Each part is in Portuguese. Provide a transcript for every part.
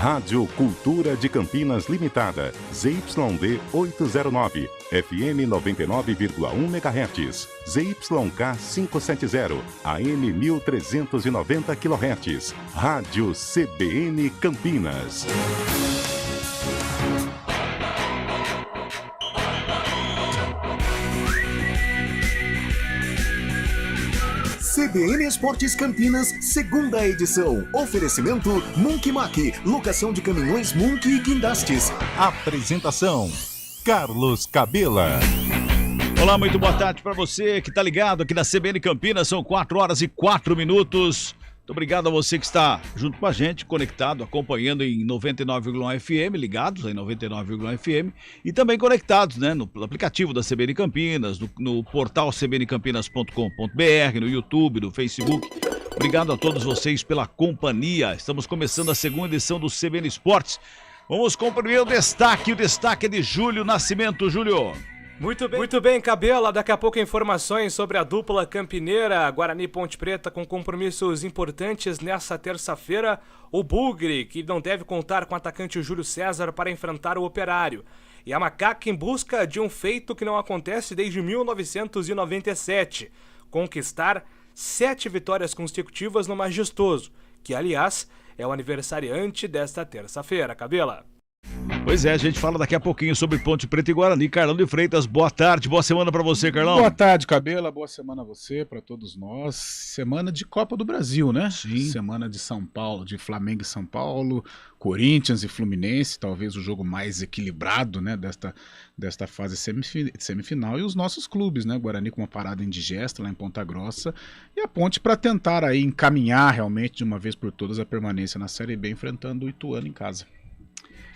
Rádio Cultura de Campinas Limitada, ZYD 809, FM 99,1 MHz, ZYK 570, AM 1390 kHz, Rádio CBN Campinas. CBN Esportes Campinas, segunda edição. Oferecimento Munk Mac, locação de caminhões Munk e guindastes. Apresentação: Carlos Cabela. Olá, muito boa tarde para você que está ligado aqui na CBN Campinas. São 4h04. Muito obrigado a você que está junto com a gente, conectado, acompanhando em 99,1 FM, ligados em 99,1 FM e também conectados, né, no aplicativo da CBN Campinas, no portal cbncampinas.com.br, no YouTube, no Facebook. Obrigado a todos vocês pela companhia. Estamos começando a segunda edição do CBN Esportes. Vamos com o primeiro destaque. O destaque é de Júlio Nascimento. Júlio. Muito bem, Cabela. Daqui a pouco informações sobre a dupla campineira Guarani Ponte Preta com compromissos importantes nessa terça-feira. O Bugre, que não deve contar com o atacante Júlio César para enfrentar o Operário. E a Macaca em busca de um feito que não acontece desde 1997. Conquistar 7 vitórias consecutivas no Majestoso, que aliás é o aniversariante desta terça-feira, Cabela. Pois é, a gente fala daqui a pouquinho sobre Ponte Preta e Guarani. Carlão de Freitas, boa tarde, boa semana pra você, Carlão. Boa tarde, Cabela, boa semana a você, pra todos nós. Semana de Copa do Brasil, né? Sim. Semana de São Paulo, de Flamengo e São Paulo, Corinthians e Fluminense, talvez o jogo mais equilibrado, né, desta fase semifinal. E os nossos clubes, né? Guarani com uma parada indigesta lá em Ponta Grossa e a Ponte para tentar aí encaminhar realmente de uma vez por todas a permanência na Série B, enfrentando o Ituano em casa.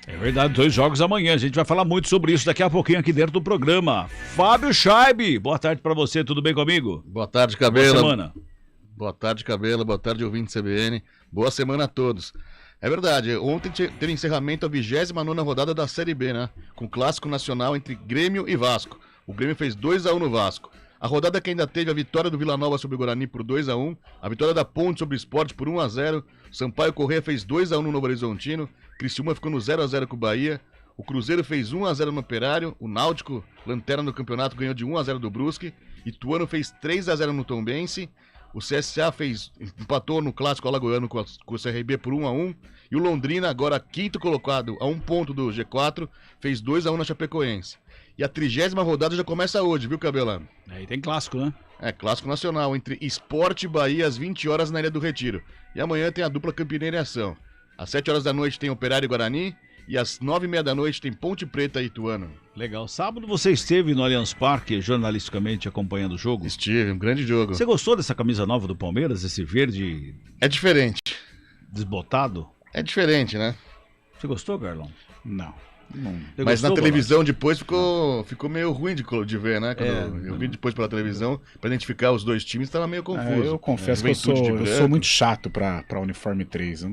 É verdade, 2 jogos amanhã. A gente vai falar muito sobre isso daqui a pouquinho aqui dentro do programa. Fábio Scheibe, boa tarde pra você, tudo bem comigo? Boa tarde, Cabela. Boa semana. Boa tarde, Cabela. Boa tarde, ouvinte CBN. Boa semana a todos. É verdade, ontem teve encerramento a 29ª rodada da Série B, né? Com clássico nacional entre Grêmio e Vasco. O Grêmio fez 2-1 no Vasco. A rodada que ainda teve a vitória do Vila Nova sobre o Guarani por 2-1, a vitória da Ponte sobre o Sport por 1-0, Sampaio Corrêa fez 2-1 no Novo Horizontino, Criciúma ficou no 0-0 com o Bahia, o Cruzeiro fez 1-0 no Operário, o Náutico, lanterna no campeonato, ganhou de 1-0 do Brusque, Ituano fez 3-0 no Tombense, o CSA empatou no clássico alagoano com o CRB por 1-1, e o Londrina, agora quinto colocado a 1 ponto do G4, fez 2-1 na Chapecoense. E a 30ª rodada já começa hoje, viu, Cabela? Aí tem clássico, né? É, clássico nacional, entre Sport e Bahia, às 20 horas na Ilha do Retiro. E amanhã tem a dupla Campineira em ação. Às 7 horas da noite tem Operário e Guarani, e às 9h30 da noite tem Ponte Preta e Ituano. Legal. Sábado você esteve no Allianz Parque, jornalisticamente acompanhando o jogo? Estive, um grande jogo. Você gostou dessa camisa nova do Palmeiras, esse verde... É diferente. Desbotado? É diferente, né? Você gostou, Carlão? Não. Mas na televisão depois ficou meio ruim de ver, né? Quando eu vi depois pela televisão, pra identificar os dois times, tava meio confuso. Eu confesso que eu sou muito chato pra Uniforme 3.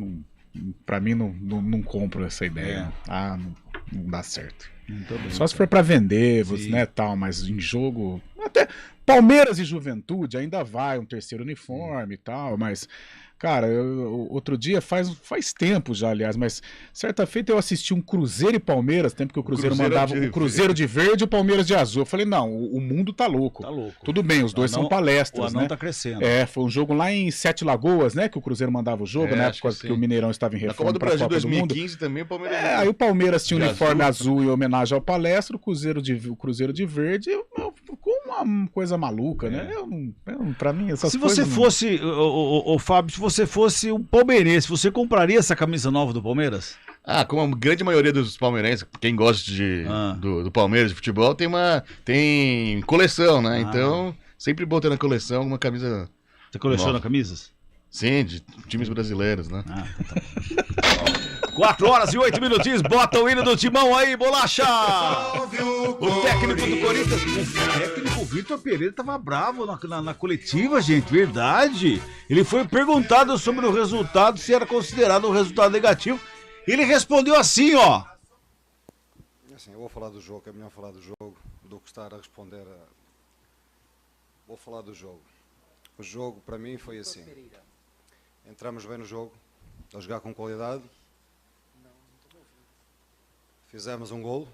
Pra mim não compro essa ideia. Não dá certo. Só se for pra vender, né, tal, mas em jogo... Até Palmeiras e Juventude ainda vai, um terceiro uniforme e tal, mas... Cara, outro dia, faz tempo já, aliás, mas certa feita eu assisti um Cruzeiro e Palmeiras, tempo que o Cruzeiro mandava o Cruzeiro de verde e o Palmeiras de azul. Eu falei, não, o mundo tá louco. Tá louco. Tudo bem, os dois são palestras, né? O anão tá crescendo. É, foi um jogo lá em Sete Lagoas, né, que o Cruzeiro mandava o jogo, né, por causa que o Mineirão estava em reforma na Copa do Brasil 2015 também, o Palmeiras... aí o Palmeiras tinha um uniforme azul em homenagem ao palestra, o Cruzeiro de verde, ficou uma coisa maluca, né? Pra mim, essas coisas... Se você fosse, o Fábio, se você fosse um palmeirense, você compraria essa camisa nova do Palmeiras? Como a grande maioria dos palmeirenses, quem gosta do Palmeiras de futebol, tem coleção, né? Então, sempre bom ter na coleção uma camisa... Você coleciona camisas? Sim, de times brasileiros, né? Tá bom. 4h08, bota o hino do Timão aí, bolacha! O técnico do Corinthians, o técnico Vitor Pereira tava bravo na coletiva, gente, verdade. Ele foi perguntado sobre o resultado, se era considerado um resultado negativo. Ele respondeu assim, ó. Assim, eu vou falar do jogo, é melhor falar do jogo do que estar a responder Vou falar do jogo. O jogo, para mim, foi assim. Entramos bem no jogo, a jogar com qualidade. fizemos um golo.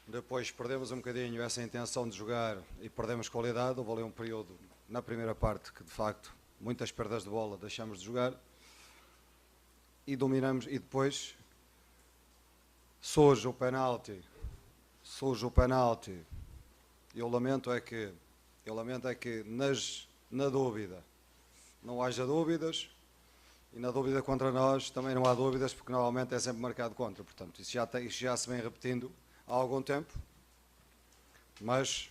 Depois perdemos um bocadinho essa intenção de jogar e perdemos qualidade. Houve ali um período na primeira parte que, de facto, muitas perdas de bola, deixamos de jogar. E dominamos, e depois surge o penalti. Eu lamento é que na dúvida não haja dúvidas, e na dúvida contra nós também não há dúvidas, porque normalmente é sempre marcado contra. Portanto, isso já se vem repetindo há algum tempo, mas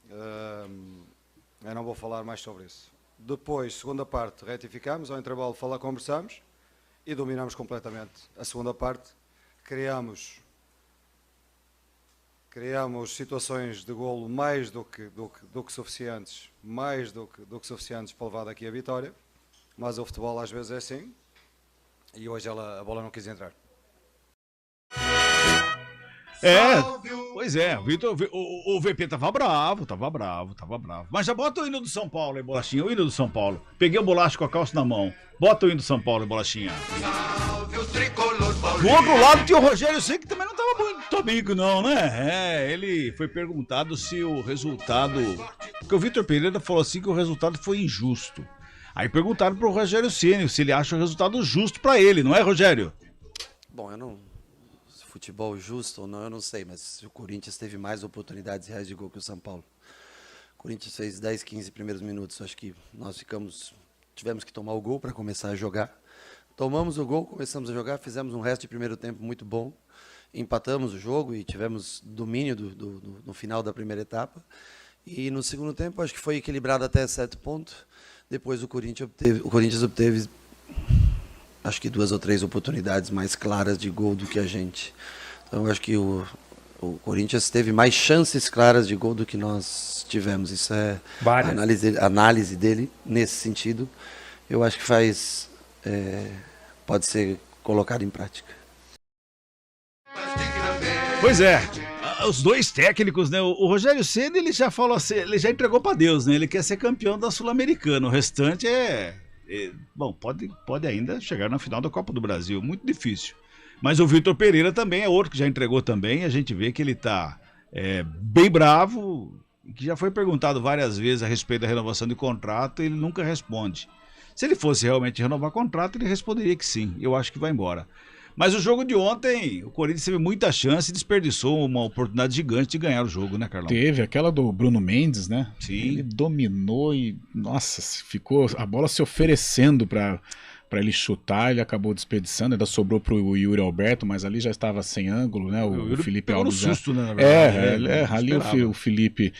eu não vou falar mais sobre isso. Depois, segunda parte, retificamos, ao intervalo conversamos e dominamos completamente a segunda parte. Criamos situações de golo mais do que suficientes, para levar daqui a vitória, mas o futebol às vezes é assim, e hoje a bola não quis entrar. Pois é, o VP tava bravo. Mas já bota o hino do São Paulo aí, Bolachinha, o hino do São Paulo. Peguei o bolacho com a calça na mão. Bota o hino do São Paulo aí, Bolachinha. Do outro lado tinha o Rogério Ceni, que também não tava muito amigo não, né? Ele foi perguntado se o resultado... Porque o Vitor Pereira falou assim que o resultado foi injusto. Aí perguntaram pro Rogério Ceni se ele acha o resultado justo pra ele, não é, Rogério? Bom, eu não... Futebol justo ou não, eu não sei, mas o Corinthians teve mais oportunidades reais de gol que o São Paulo. O Corinthians fez 10, 15 primeiros minutos, acho que nós tivemos que tomar o gol para começar a jogar. Tomamos o gol, começamos a jogar, fizemos um resto de primeiro tempo muito bom, empatamos o jogo e tivemos domínio no final da primeira etapa. E no segundo tempo, acho que foi equilibrado até certo ponto. Depois o Corinthians obteve acho que 2 ou 3 oportunidades mais claras de gol do que a gente. Então eu acho que o Corinthians teve mais chances claras de gol do que nós tivemos. Isso é a análise dele nesse sentido. Eu acho que pode ser colocado em prática. Pois é, os dois técnicos, né? O Rogério Ceni, ele já falou assim, ele já entregou para Deus, né? Ele quer ser campeão da Sul-Americana. O restante bom, pode ainda chegar na final da Copa do Brasil, muito difícil. Mas o Vitor Pereira também é outro que já entregou também, a gente vê que ele tá bem bravo, que já foi perguntado várias vezes a respeito da renovação de contrato e ele nunca responde. Se ele fosse realmente renovar contrato, ele responderia que sim, eu acho que vai embora. Mas o jogo de ontem, o Corinthians teve muita chance e desperdiçou uma oportunidade gigante de ganhar o jogo, né, Carlão? Teve, aquela do Bruno Mendes, né? Sim. Ele dominou e, nossa, ficou a bola se oferecendo para ele chutar, ele acabou desperdiçando, ainda sobrou pro Yuri Alberto, mas ali já estava sem ângulo, né? O Felipe Alves já... susto, né, na verdade. Ali o Felipe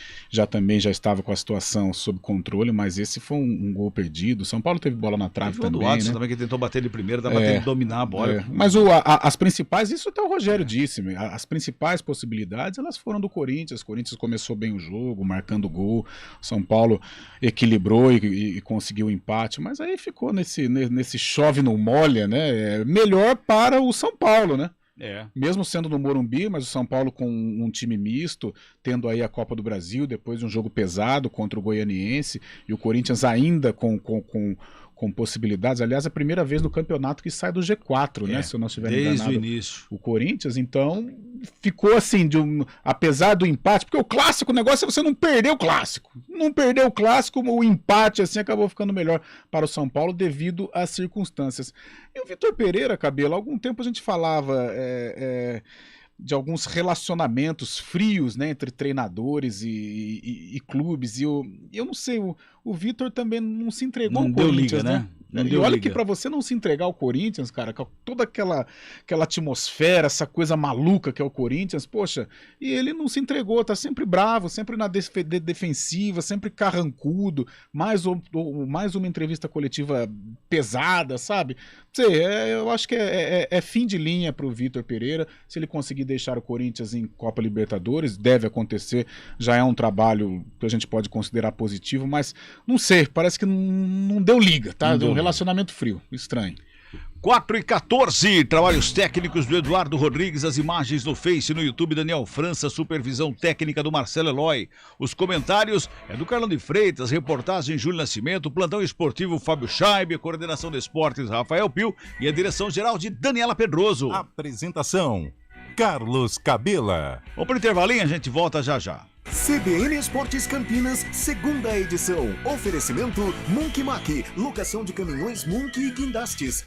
também já estava com a situação sob controle, mas esse foi um gol perdido. São Paulo teve bola na trave também, né? Também que tentou bater de primeiro, tava tentando dominar a bola. Mas as principais, isso até o Rogério disse, as principais possibilidades, elas foram do Corinthians. O Corinthians começou bem o jogo, marcando gol. O São Paulo equilibrou e conseguiu o empate, mas aí ficou nesse chove não molha, né? Melhor para o São Paulo, né? Mesmo sendo no Morumbi, mas o São Paulo com um time misto, tendo aí a Copa do Brasil, depois de um jogo pesado contra o Goianiense, e o Corinthians ainda com possibilidades. Aliás, é a primeira vez no campeonato que sai do G4, né? Se eu não estiver enganado. Desde o início. O Corinthians, então, ficou assim, apesar do empate, porque o clássico, o negócio é você não perder o clássico. Não perder o clássico, o empate assim acabou ficando melhor para o São Paulo devido às circunstâncias. E o Vitor Pereira, Cabelo, há algum tempo a gente falava de alguns relacionamentos frios, né, entre treinadores e clubes, e eu não sei, o Vitor também não se entregou ao Corinthians, né? E olha que pra você não se entregar ao Corinthians, cara, com toda aquela atmosfera, essa coisa maluca que é o Corinthians, poxa, e ele não se entregou, tá sempre bravo, sempre na defensiva, sempre carrancudo, mais uma entrevista coletiva pesada, sabe? Eu acho que é fim de linha pro Vitor Pereira. Se ele conseguir deixar o Corinthians em Copa Libertadores, deve acontecer, já é um trabalho que a gente pode considerar positivo, mas não sei, parece que não deu liga, tá? Deu um relacionamento frio, estranho. 4h14, trabalhos técnicos do Eduardo Rodrigues, as imagens no Face, no YouTube, Daniel França, supervisão técnica do Marcelo Eloy. Os comentários é do Carlão de Freitas, reportagem Júlio Nascimento, plantão esportivo Fábio Scheibe, coordenação de esportes Rafael Pio e a direção geral de Daniela Pedroso. Apresentação, Carlos Cabela. Vamos para o intervalinho, a gente volta já já. CBN Esportes Campinas, segunda edição. Oferecimento Munk Mac, locação de caminhões Munk e guindastes.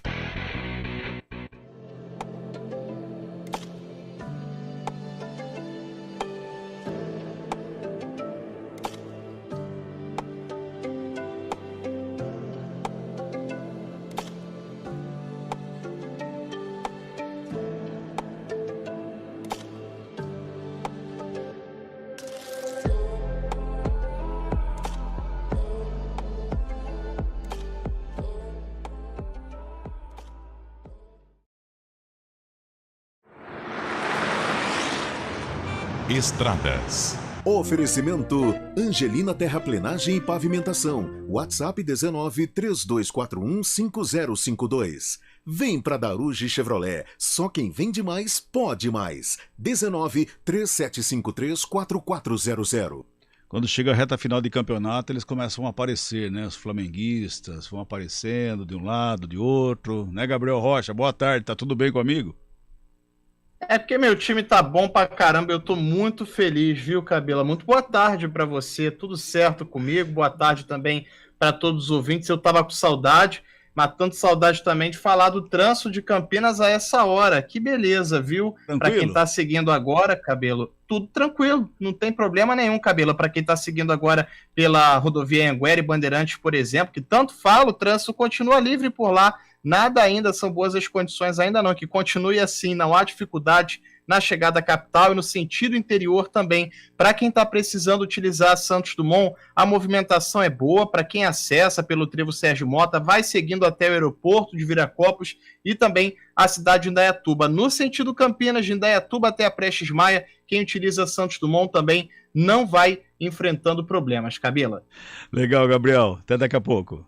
Estradas. Oferecimento Angelina Terraplenagem e Pavimentação. WhatsApp 19 3241 5052. Vem pra Daruge Chevrolet. Só quem vende mais pode mais. 19 3753 4400. Quando chega a reta final de campeonato, eles começam a aparecer, né? Os flamenguistas vão aparecendo de um lado, de outro. Né, Gabriel Rocha? Boa tarde, tá tudo bem comigo? É porque meu time tá bom pra caramba, eu tô muito feliz, viu, Cabela? Muito boa tarde pra você, tudo certo comigo, boa tarde também pra todos os ouvintes. Eu tava com saudade, matando saudade também de falar do trânsito de Campinas a essa hora. Que beleza, viu? Pra quem tá seguindo agora, Cabelo, tudo tranquilo, não tem problema nenhum, Cabelo. Pra quem tá seguindo agora pela rodovia Anguera e Bandeirantes, por exemplo, que tanto fala, o trânsito continua livre por lá. Nada ainda, são boas as condições ainda não, que continue assim, não há dificuldade na chegada à capital e no sentido interior também. Para quem está precisando utilizar Santos Dumont, a movimentação é boa. Para quem acessa pelo trevo Sérgio Mota, vai seguindo até o aeroporto de Viracopos e também a cidade de Indaiatuba. No sentido Campinas, de Indaiatuba até a Prestes Maia, quem utiliza Santos Dumont também não vai enfrentando problemas. Cabela. Legal, Gabriel. Até daqui a pouco.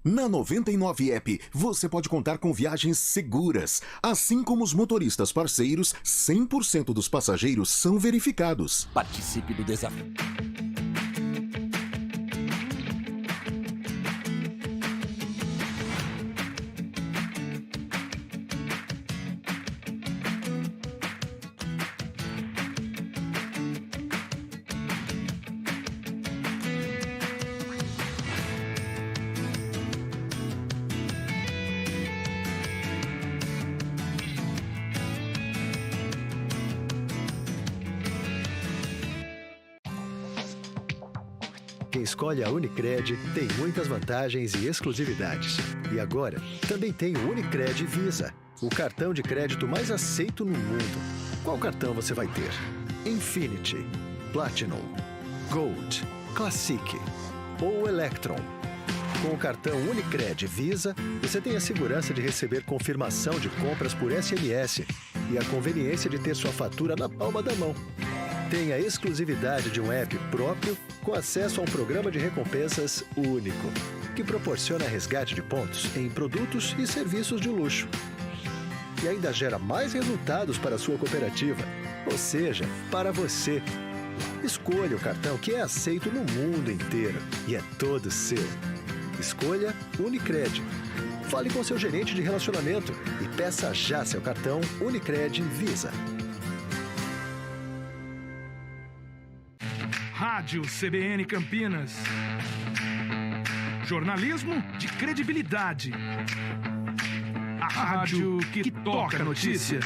Na 99 App, você pode contar com viagens seguras. Assim como os motoristas parceiros, 100% dos passageiros são verificados. Participe do desafio. Quem escolhe a Unicred tem muitas vantagens e exclusividades. E agora, também tem o Unicred Visa, o cartão de crédito mais aceito no mundo. Qual cartão você vai ter? Infinity, Platinum, Gold, Classic ou Electron? Com o cartão Unicred Visa, você tem a segurança de receber confirmação de compras por SMS e a conveniência de ter sua fatura na palma da mão. Tem a exclusividade de um app próprio com acesso a um programa de recompensas único, que proporciona resgate de pontos em produtos e serviços de luxo. E ainda gera mais resultados para a sua cooperativa, ou seja, para você. Escolha o cartão que é aceito no mundo inteiro e é todo seu. Escolha Unicred. Fale com seu gerente de relacionamento e peça já seu cartão Unicred Visa. Rádio CBN Campinas. Jornalismo de credibilidade. A rádio que toca a notícia.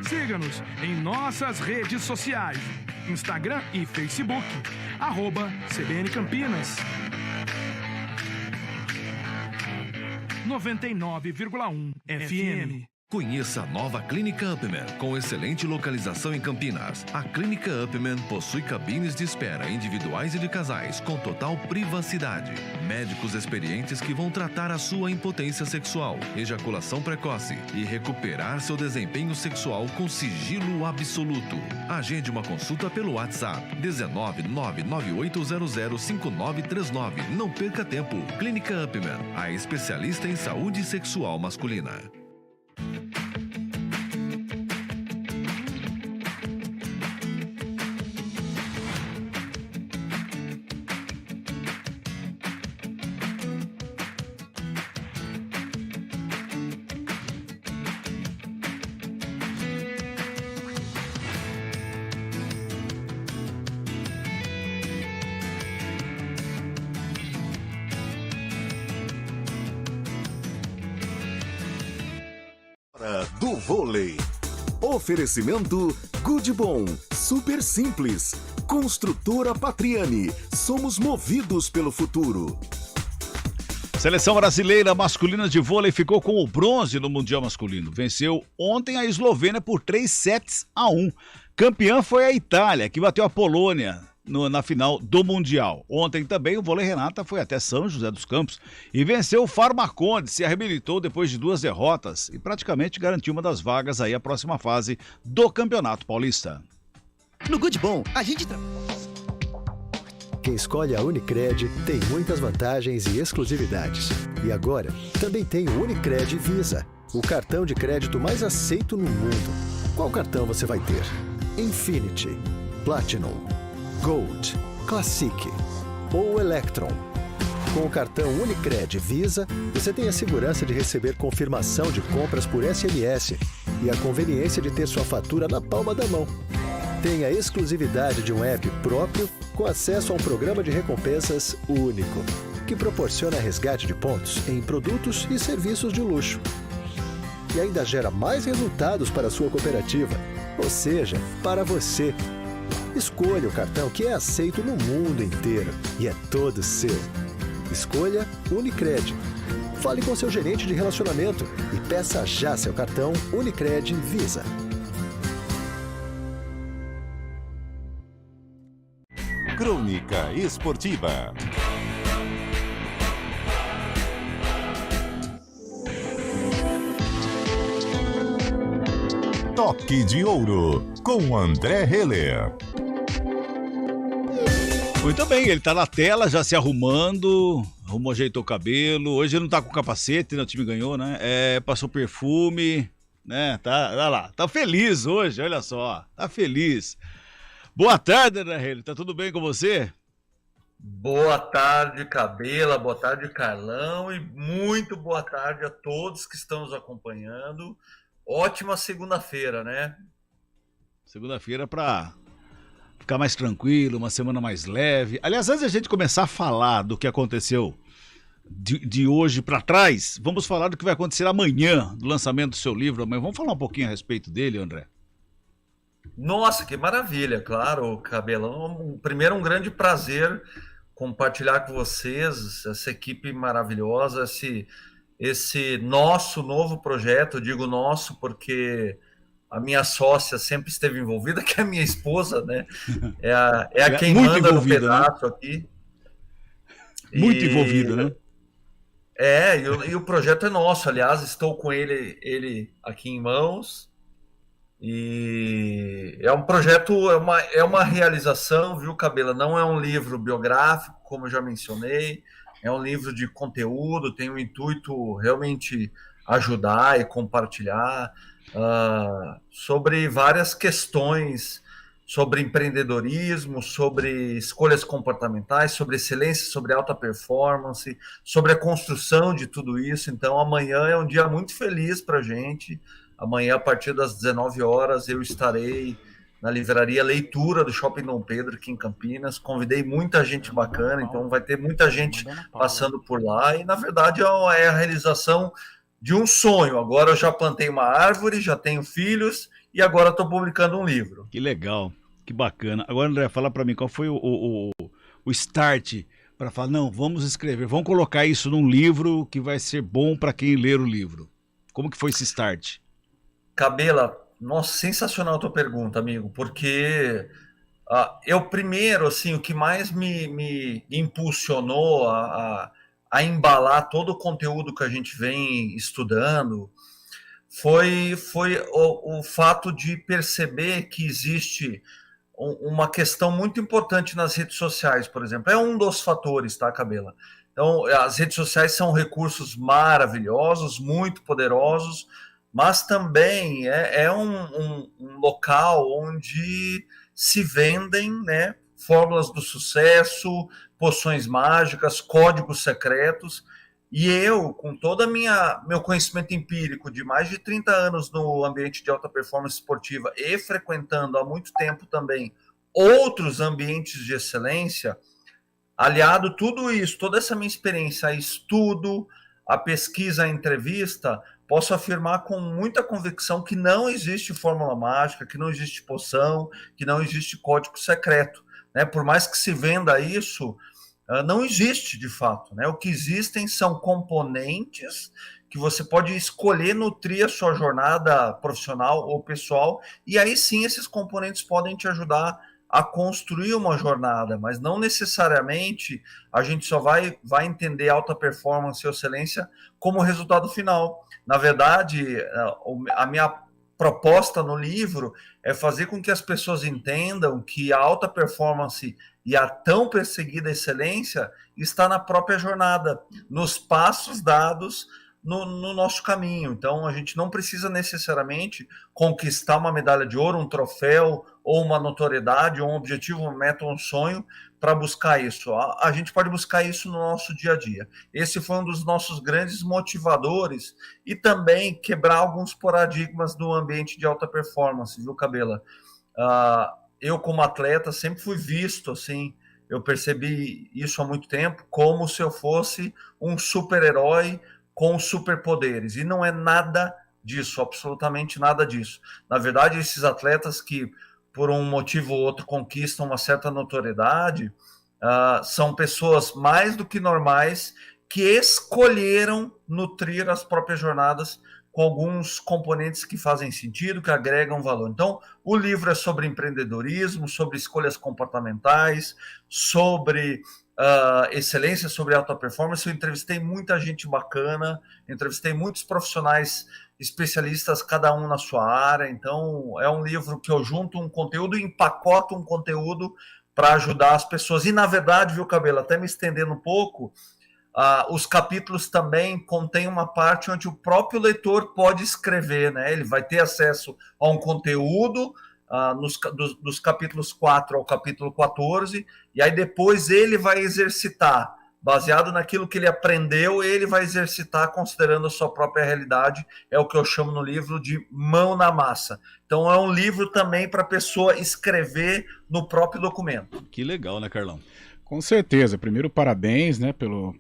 Siga-nos em nossas redes sociais. Instagram e Facebook. @CBN Campinas. 99,1 FM. Conheça a nova Clínica Upman, com excelente localização em Campinas. A Clínica Upman possui cabines de espera individuais e de casais, com total privacidade. Médicos experientes que vão tratar a sua impotência sexual, ejaculação precoce e recuperar seu desempenho sexual com sigilo absoluto. Agende uma consulta pelo WhatsApp 19998005939. Não perca tempo. Clínica Upman, a especialista em saúde sexual masculina. Do vôlei. Oferecimento Good Bom, super simples. Construtora Patriani, somos movidos pelo futuro. Seleção brasileira masculina de vôlei ficou com o bronze no Mundial Masculino. Venceu ontem a Eslovênia por 3-1. Campeã foi a Itália, que bateu a Polônia na final do Mundial. Ontem também o vôlei Renata foi até São José dos Campos e venceu o Farmaconde, se reabilitou depois de 2 derrotas e praticamente garantiu uma das vagas aí à próxima fase do Campeonato Paulista. No Good Bom, a gente... Quem escolhe a Unicred tem muitas vantagens e exclusividades. E agora, também tem o Unicred Visa, o cartão de crédito mais aceito no mundo. Qual cartão você vai ter? Infinity, Platinum, Gold, Classic ou Electron. Com o cartão Unicred Visa, você tem a segurança de receber confirmação de compras por SMS e a conveniência de ter sua fatura na palma da mão. Tem a exclusividade de um app próprio com acesso a um programa de recompensas único, que proporciona resgate de pontos em produtos e serviços de luxo. E ainda gera mais resultados para a sua cooperativa, ou seja, para você. Escolha o cartão que é aceito no mundo inteiro e é todo seu. Escolha Unicred. Fale com seu gerente de relacionamento e peça já seu cartão Unicred Visa. Crônica Esportiva. Toque de Ouro, com André Heller. Muito bem, ele tá na tela, já se arrumando, ajeitou o cabelo. Hoje ele não tá com capacete, né? O time ganhou, né? Passou perfume, né? Olha lá, tá feliz hoje, olha só, tá feliz. Boa tarde, André Heller, tá tudo bem com você? Boa tarde, Cabela, boa tarde, Carlão, e muito boa tarde a todos que estão nos acompanhando. Ótima segunda-feira, né? Segunda-feira para ficar mais tranquilo, uma semana mais leve. Aliás, antes de a gente começar a falar do que aconteceu de hoje para trás, vamos falar do que vai acontecer amanhã, do lançamento do seu livro. Amanhã. Vamos falar um pouquinho a respeito dele, André? Nossa, que maravilha, claro, Cabelão. Primeiro, um grande prazer compartilhar com vocês essa equipe maravilhosa, esse nosso novo projeto. Eu digo nosso porque a minha sócia sempre esteve envolvida, que é a minha esposa, né? É quem manda no pedaço, né? Aqui. Muito envolvida, né? E o projeto é nosso. Aliás, estou com ele aqui em mãos. E é um projeto, é uma realização, viu, Cabela? Não é um livro biográfico, como eu já mencionei. É um livro de conteúdo, tem o intuito realmente ajudar e compartilhar sobre várias questões, sobre empreendedorismo, sobre escolhas comportamentais, sobre excelência, sobre alta performance, sobre a construção de tudo isso. Então, amanhã é um dia muito feliz para a gente. Amanhã, a partir das 19 horas, eu estarei na livraria Leitura do Shopping Dom Pedro, aqui em Campinas. Convidei muita gente bacana, então vai ter muita gente passando por lá. E, na verdade, é a realização de um sonho. Agora eu já plantei uma árvore, já tenho filhos e agora estou publicando um livro. Que legal, que bacana. Agora, André, fala para mim, qual foi o start para falar, não, vamos escrever, vamos colocar isso num livro que vai ser bom para quem ler o livro. Como que foi esse start? Cabela, nossa, sensacional a tua pergunta, amigo, porque eu primeiro, assim, o que mais me impulsionou a embalar todo o conteúdo que a gente vem estudando foi o fato de perceber que existe uma questão muito importante nas redes sociais, por exemplo. É um dos fatores, tá, Cabela? Então, as redes sociais são recursos maravilhosos, muito poderosos, mas também é um local onde se vendem, né, fórmulas do sucesso, poções mágicas, códigos secretos. E eu, com todo meu conhecimento empírico de mais de 30 anos no ambiente de alta performance esportiva e frequentando há muito tempo também outros ambientes de excelência, aliado tudo isso, toda essa minha experiência a estudo, a pesquisa, a entrevista, posso afirmar com muita convicção que não existe fórmula mágica, que não existe poção, que não existe código secreto, né? Por mais que se venda isso, não existe de fato, né? O que existem são componentes que você pode escolher nutrir a sua jornada profissional ou pessoal, e aí sim esses componentes podem te ajudar a construir uma jornada, mas não necessariamente a gente só vai entender alta performance e excelência como resultado final. Na verdade, a minha proposta no livro é fazer com que as pessoas entendam que a alta performance e a tão perseguida excelência está na própria jornada, nos passos dados no nosso caminho. Então, a gente não precisa necessariamente conquistar uma medalha de ouro, um troféu, ou uma notoriedade, ou um objetivo, uma meta, um sonho, para buscar isso. A gente pode buscar isso no nosso dia a dia. Esse foi um dos nossos grandes motivadores e também quebrar alguns paradigmas do ambiente de alta performance, viu, Cabela? Eu, como atleta, sempre fui visto, assim, eu percebi isso há muito tempo, como se eu fosse um super-herói com superpoderes. E não é nada disso, absolutamente nada disso. Na verdade, esses atletas que, por um motivo ou outro, conquistam uma certa notoriedade, são pessoas mais do que normais que escolheram nutrir as próprias jornadas com alguns componentes que fazem sentido, que agregam valor. Então, o livro é sobre empreendedorismo, sobre escolhas comportamentais, sobre excelência, sobre alta performance. Eu entrevistei muita gente bacana, entrevistei muitos profissionais especialistas, cada um na sua área. Então, é um livro que eu junto um conteúdo e empacoto um conteúdo para ajudar as pessoas. E, na verdade, viu, Cabelo, até me estendendo um pouco, os capítulos também contêm uma parte onde o próprio leitor pode escrever, né? Ele vai ter acesso a um conteúdo dos capítulos 4 ao capítulo 14, e aí depois ele vai exercitar, baseado naquilo que ele aprendeu, ele vai exercitar considerando a sua própria realidade. É o que eu chamo no livro de mão na massa. Então é um livro também para a pessoa escrever no próprio documento. Que legal, né, Carlão? Com certeza. Primeiro, parabéns, né, pelo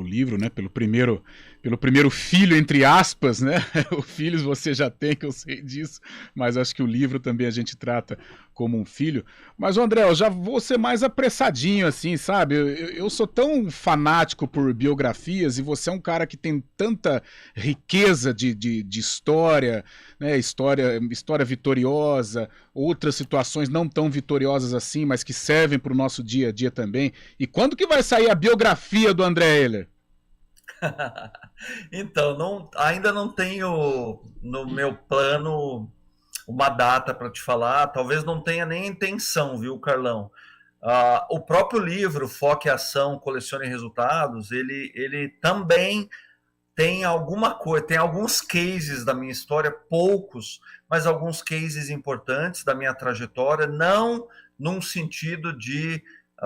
livro, né, pelo primeiro filho, entre aspas, né? O filhos você já tem, que eu sei disso, mas acho que o livro também a gente trata como um filho. Mas, André, eu já vou ser mais apressadinho, assim, sabe? Eu sou tão fanático por biografias e você é um cara que tem tanta riqueza de história, né? História vitoriosa, outras situações não tão vitoriosas assim, mas que servem para o nosso dia a dia também. E quando que vai sair a biografia do André Heller? Então, ainda não tenho no meu plano uma data para te falar, talvez não tenha nem intenção, viu, Carlão? O próprio livro Foco e Ação, Colecione Resultados, ele também tem alguma coisa, tem alguns cases da minha história, poucos, mas alguns cases importantes da minha trajetória, não num sentido de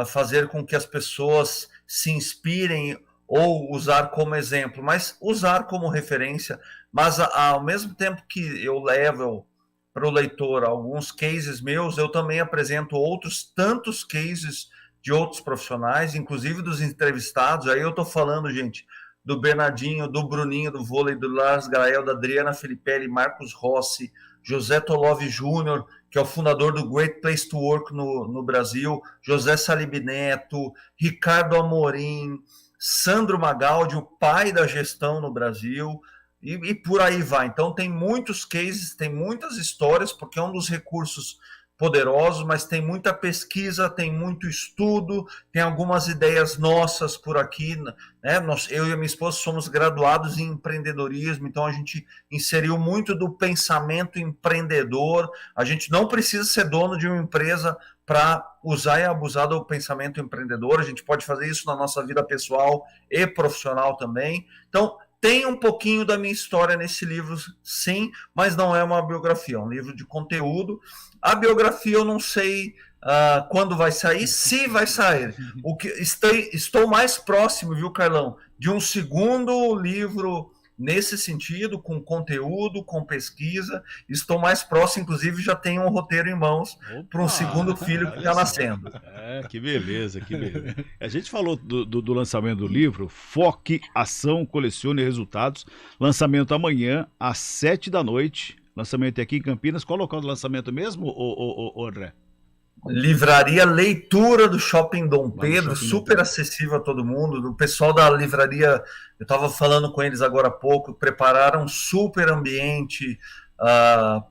fazer com que as pessoas se inspirem ou usar como exemplo, mas usar como referência. Mas ao mesmo tempo que eu levo para o leitor alguns cases meus, eu também apresento outros tantos cases de outros profissionais, inclusive dos entrevistados. Aí eu estou falando, gente, do Bernardinho, do Bruninho, do vôlei, do Lars Grael, da Adriana Filipelli, Marcos Rossi, José Tolov Júnior, que é o fundador do Great Place to Work no Brasil, José Salib Neto, Ricardo Amorim, Sandro Magaldi, o pai da gestão no Brasil, e por aí vai. Então tem muitos cases, tem muitas histórias, porque é um dos recursos poderosos, mas tem muita pesquisa, tem muito estudo, tem algumas ideias nossas por aqui, né? Eu e a minha esposa somos graduados em empreendedorismo, então a gente inseriu muito do pensamento empreendedor. A gente não precisa ser dono de uma empresa para usar e abusar do pensamento empreendedor. A gente pode fazer isso na nossa vida pessoal e profissional também. Então, tem um pouquinho da minha história nesse livro, sim, mas não é uma biografia, é um livro de conteúdo. A biografia eu não sei quando vai sair, se vai sair. Estou mais próximo, viu, Carlão, de um segundo livro nesse sentido, com conteúdo, com pesquisa. Estou mais próximo, inclusive já tenho um roteiro em mãos para um segundo filho que está nascendo. Que beleza, que beleza. A gente falou do lançamento do livro, Foque, Ação, Colecione Resultados. Lançamento amanhã, às 7 da noite. Lançamento aqui em Campinas. Qual é o local do lançamento mesmo, André? Livraria Leitura do Shopping Dom Pedro, super acessível a todo mundo. O pessoal da livraria, eu estava falando com eles agora há pouco, prepararam um super ambiente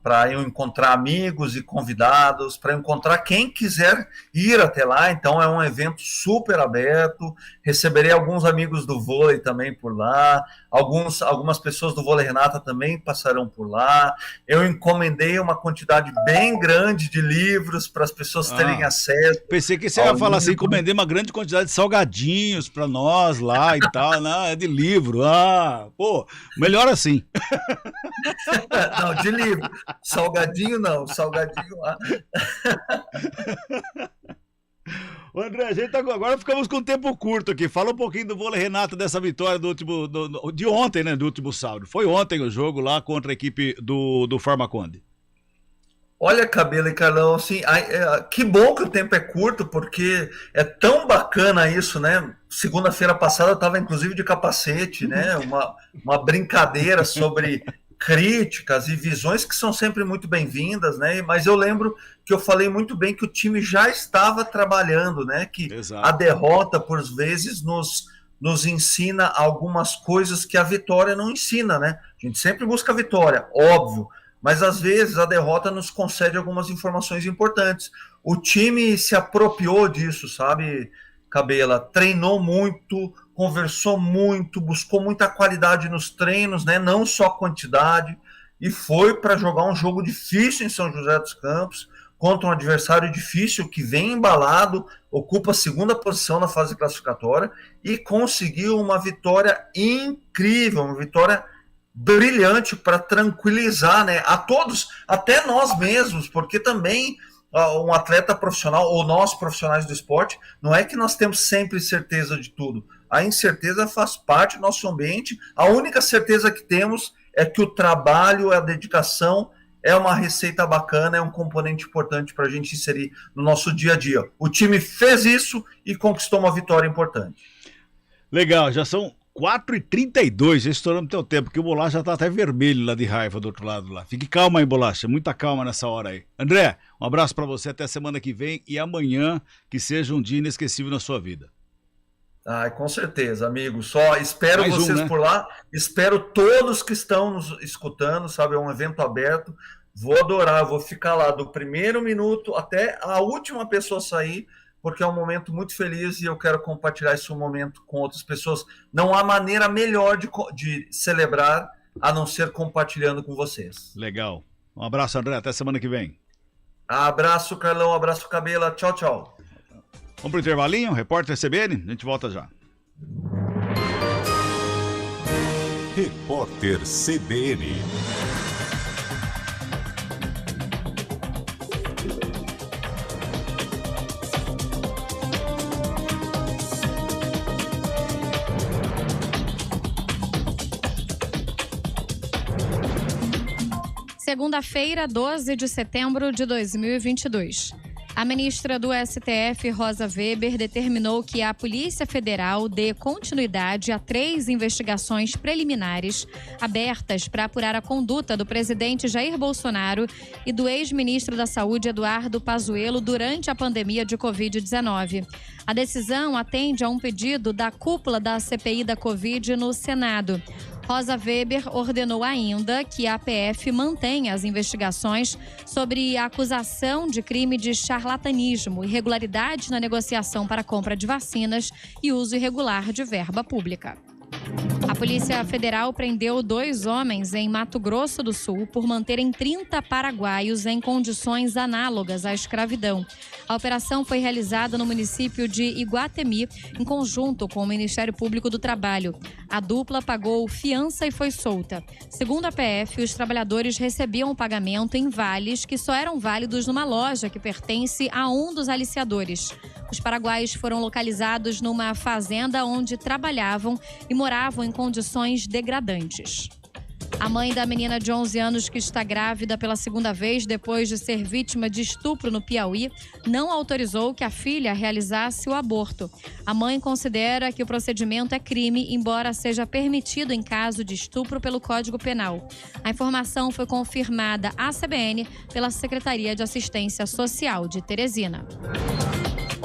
para eu encontrar amigos e convidados, para encontrar quem quiser ir até lá. Então é um evento super aberto. Receberei alguns amigos do vôlei também por lá, algumas pessoas do Vôlei Renata também passarão por lá. Eu encomendei uma quantidade bem grande de livros para as pessoas terem acesso. Pensei que você ia falar assim, encomendei uma grande quantidade de salgadinhos para nós lá e tal. Não, é de livro. Pô, melhor assim. Não, de livro. Salgadinho não, salgadinho lá. André, a gente agora ficamos com tempo curto aqui. Fala um pouquinho do Vôlei Renata, dessa vitória de ontem, né? Do último sábado. Foi ontem o jogo lá contra a equipe do Farmaconde. Olha, Cabelo e Carlão, assim, que bom que o tempo é curto, porque é tão bacana isso, né? Segunda-feira passada eu estava inclusive de capacete, né? Uma brincadeira sobre críticas e visões que são sempre muito bem-vindas, né? Mas eu lembro que eu falei muito bem que o time já estava trabalhando, né? Que a derrota, por vezes, nos ensina algumas coisas que a vitória não ensina, né? A gente sempre busca a vitória, óbvio, mas às vezes a derrota nos concede algumas informações importantes. O time se apropriou disso, sabe, Cabela? Treinou muito, conversou muito, buscou muita qualidade nos treinos, né? Não só quantidade, e foi para jogar um jogo difícil em São José dos Campos, contra um adversário difícil que vem embalado, ocupa a segunda posição na fase classificatória e conseguiu uma vitória incrível, uma vitória brilhante para tranquilizar, né, a todos, até nós mesmos, porque também um atleta profissional, ou nós profissionais do esporte, não é que nós temos sempre certeza de tudo. A incerteza faz parte do nosso ambiente. A única certeza que temos é que o trabalho, a dedicação é uma receita bacana, é um componente importante para a gente inserir no nosso dia a dia. O time fez isso e conquistou uma vitória importante. Legal, já são 4h32, já estouramos teu tempo, porque o Bolacha já tá até vermelho lá de raiva do outro lado lá. Fique calma aí, Bolacha, muita calma nessa hora aí. André, um abraço para você até semana que vem e amanhã que seja um dia inesquecível na sua vida. Com certeza, amigo. Só espero mais vocês por lá. Espero todos que estão nos escutando, sabe? É um evento aberto. Vou adorar, vou ficar lá do primeiro minuto até a última pessoa sair, porque é um momento muito feliz e eu quero compartilhar esse momento com outras pessoas. Não há maneira melhor de celebrar a não ser compartilhando com vocês. Legal. Um abraço, André. Até semana que vem. Abraço, Carlão. Abraço, Cabela. Tchau, tchau. Vamos pro intervalinho, repórter CBN, a gente volta já. Repórter CBN. Segunda-feira, 12 de setembro de 2022. A ministra do STF, Rosa Weber, determinou que a Polícia Federal dê continuidade a 3 investigações preliminares abertas para apurar a conduta do presidente Jair Bolsonaro e do ex-ministro da Saúde, Eduardo Pazuello, durante a pandemia de Covid-19. A decisão atende a um pedido da cúpula da CPI da Covid no Senado. Rosa Weber ordenou ainda que a PF mantenha as investigações sobre a acusação de crime de charlatanismo, irregularidade na negociação para a compra de vacinas e uso irregular de verba pública. A Polícia Federal prendeu 2 homens em Mato Grosso do Sul por manterem 30 paraguaios em condições análogas à escravidão. A operação foi realizada no município de Iguatemi, em conjunto com o Ministério Público do Trabalho. A dupla pagou fiança e foi solta. Segundo a PF, os trabalhadores recebiam o pagamento em vales que só eram válidos numa loja que pertence a um dos aliciadores. Os paraguaios foram localizados numa fazenda onde trabalhavam e moravam em condições degradantes. A mãe da menina de 11 anos que está grávida pela segunda vez depois de ser vítima de estupro no Piauí não autorizou que a filha realizasse o aborto. A mãe considera que o procedimento é crime, embora seja permitido em caso de estupro pelo Código Penal. A informação foi confirmada à CBN pela Secretaria de Assistência Social de Teresina.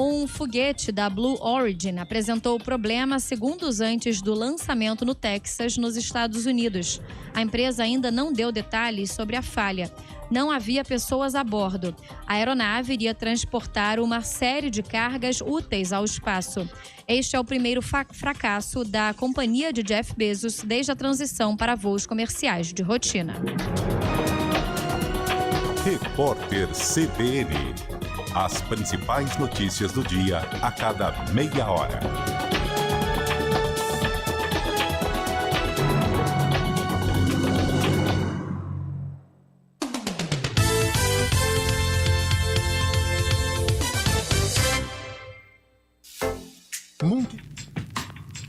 Um foguete da Blue Origin apresentou problemas segundos antes do lançamento no Texas, nos Estados Unidos. A empresa ainda não deu detalhes sobre a falha. Não havia pessoas a bordo. A aeronave iria transportar uma série de cargas úteis ao espaço. Este é o primeiro fracasso da companhia de Jeff Bezos desde a transição para voos comerciais de rotina. Repórter CBN. As principais notícias do dia a cada meia hora.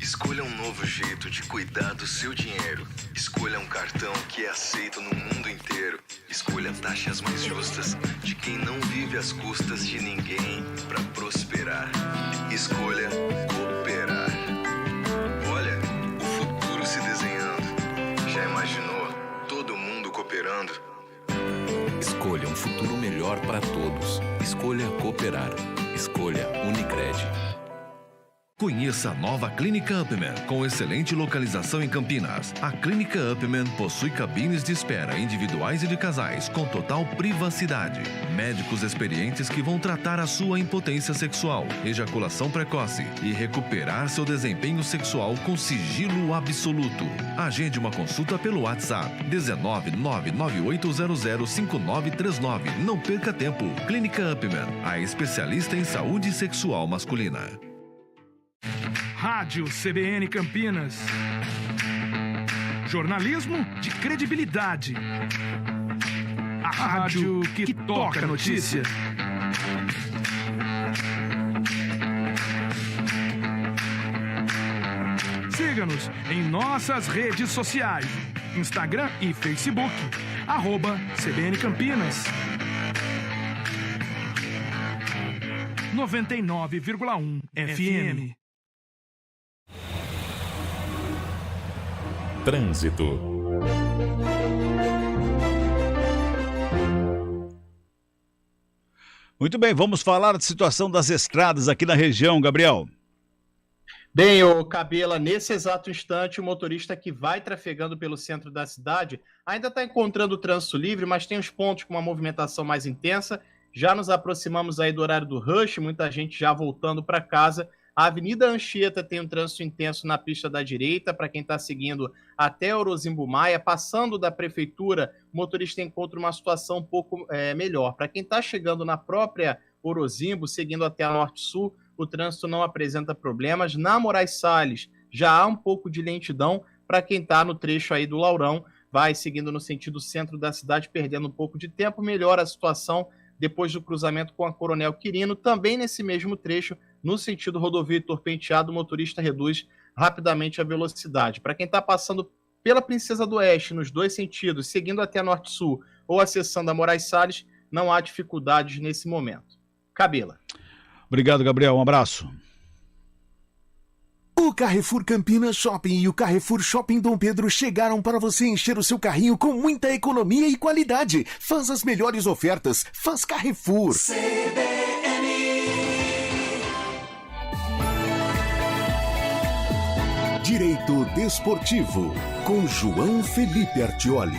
Escolha um novo jeito de cuidar do seu dinheiro. Escolha um cartão que é aceito no mundo inteiro. Escolha taxas mais justas de quem não vive às custas de ninguém para prosperar. Escolha cooperar. Olha, o futuro se desenhando. Já imaginou todo mundo cooperando? Escolha um futuro melhor para todos. Escolha cooperar. Escolha Unicred. Conheça a nova Clínica Upman, com excelente localização em Campinas. A Clínica Upman possui cabines de espera individuais e de casais, com total privacidade. Médicos experientes que vão tratar a sua impotência sexual, ejaculação precoce e recuperar seu desempenho sexual com sigilo absoluto. Agende uma consulta pelo WhatsApp 19998005939. Não perca tempo. Clínica Upman, a especialista em saúde sexual masculina. Rádio CBN Campinas. Jornalismo de credibilidade. A rádio que toca a notícia. Siga-nos em nossas redes sociais. Instagram e Facebook. @CBN Campinas. 99,1 FM. Trânsito. Muito bem, vamos falar da situação das estradas aqui na região, Gabriel. Bem, ô Cabela, nesse exato instante, o motorista que vai trafegando pelo centro da cidade ainda está encontrando o trânsito livre, mas tem os pontos com uma movimentação mais intensa. Já nos aproximamos aí do horário do rush, muita gente já voltando para casa. A Avenida Anchieta tem um trânsito intenso na pista da direita, para quem está seguindo até Orozimbo Maia. Passando da prefeitura, o motorista encontra uma situação um pouco melhor. Para quem está chegando na própria Orozimbo, seguindo até a Norte-Sul, o trânsito não apresenta problemas. Na Moraes Salles, já há um pouco de lentidão. Para quem está no trecho aí do Laurão, vai seguindo no sentido centro da cidade, perdendo um pouco de tempo. Melhora a situação depois do cruzamento com a Coronel Quirino. Também nesse mesmo trecho, no sentido rodovia Heitor Penteado, o motorista reduz rapidamente a velocidade. Para quem está passando pela Princesa do Oeste, nos dois sentidos, seguindo até a Norte-Sul ou acessando a Moraes Salles, não há dificuldades nesse momento. Cabela. Obrigado, Gabriel. Um abraço. O Carrefour Campinas Shopping e o Carrefour Shopping Dom Pedro chegaram para você encher o seu carrinho com muita economia e qualidade. Faz as melhores ofertas. Faz Carrefour. Direito Desportivo, com João Felipe Artioli.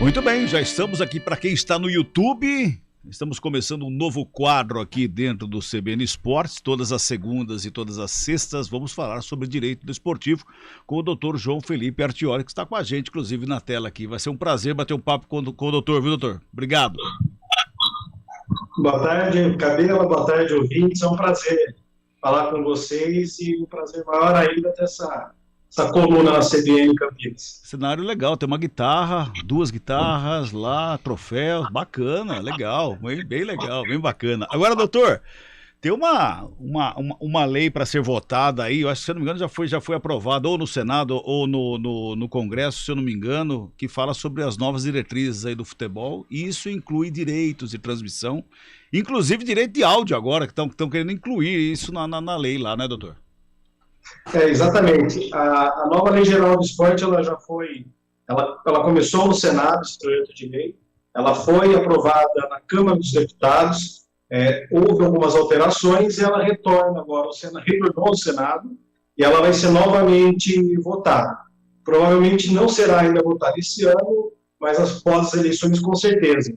Muito bem, já estamos aqui para quem está no YouTube. Estamos começando um novo quadro aqui dentro do CBN Esportes. Todas as segundas e todas as sextas vamos falar sobre direito desportivo com o doutor João Felipe Artioli, que está com a gente, inclusive, na tela aqui. Vai ser um prazer bater um papo com o doutor, viu, doutor? Obrigado. Boa tarde, Cabela. Boa tarde, ouvintes. É um prazer falar com vocês e um prazer maior ainda ter essa coluna na CBN Campinas. Cenário legal, tem uma guitarra, 2 guitarras lá, troféus, bacana, legal, bem legal, bem bacana. Agora, doutor, tem uma lei para ser votada aí, eu acho que, se eu não me engano, já foi aprovada ou no Senado ou no Congresso, se eu não me engano, que fala sobre as novas diretrizes aí do futebol, e isso inclui direitos de transmissão, inclusive direito de áudio agora, que estão querendo incluir isso na lei lá, né, doutor? Exatamente. A nova Lei Geral do Esporte, ela começou no Senado, esse projeto de lei, ela foi aprovada na Câmara dos Deputados, houve algumas alterações e ela retornou ao Senado e ela vai ser novamente votada. Provavelmente não será ainda votada esse ano, mas após as eleições com certeza.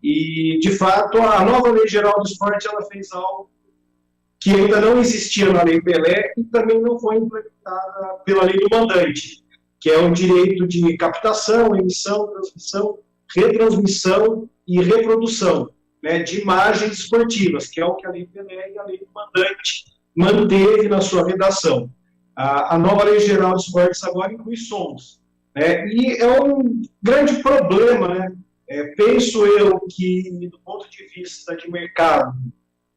E, de fato, a nova Lei Geral do Esporte, ela fez algo que ainda não existia na Lei Pelé e também não foi implementada pela Lei do Mandante, que é o direito de captação, emissão, transmissão, retransmissão e reprodução, né, de imagens esportivas, que é o que a Lei Pelé e a Lei do Mandante manteve na sua redação. A nova Lei Geral de Esportes agora inclui sons, né, e é um grande problema, né, penso eu que, do ponto de vista de mercado,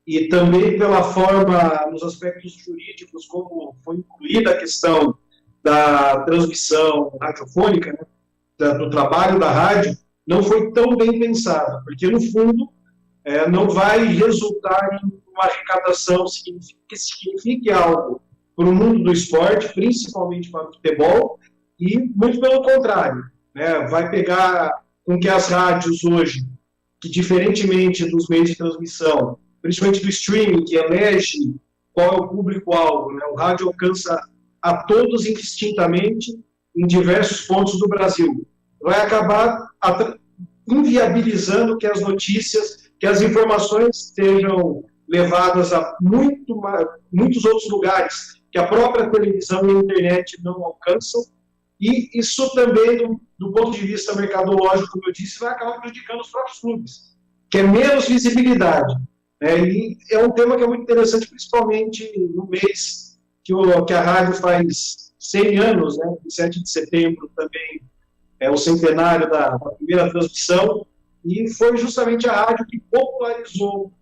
e também pela forma, nos aspectos jurídicos, como foi incluída a questão da transmissão radiofônica, né, do trabalho da rádio, não foi tão bem pensada, porque, no fundo, não vai resultar em uma arrecadação que signifique algo para o mundo do esporte, principalmente para o futebol, e muito pelo contrário, né, vai pegar com que as rádios hoje, que diferentemente dos meios de transmissão, principalmente do streaming, que elege qual é o público-alvo, né? O rádio alcança a todos indistintamente em diversos pontos do Brasil. Vai acabar inviabilizando que as notícias, que as informações sejam levadas a muitos outros lugares que a própria televisão e a internet não alcançam, e isso também, do ponto de vista mercadológico, como eu disse, vai acabar prejudicando os próprios clubes, que é menos visibilidade. E é um tema que é muito interessante, principalmente no mês que a rádio faz 100 anos, né? 7 de setembro também é o centenário da primeira transmissão, e foi justamente a rádio que popularizou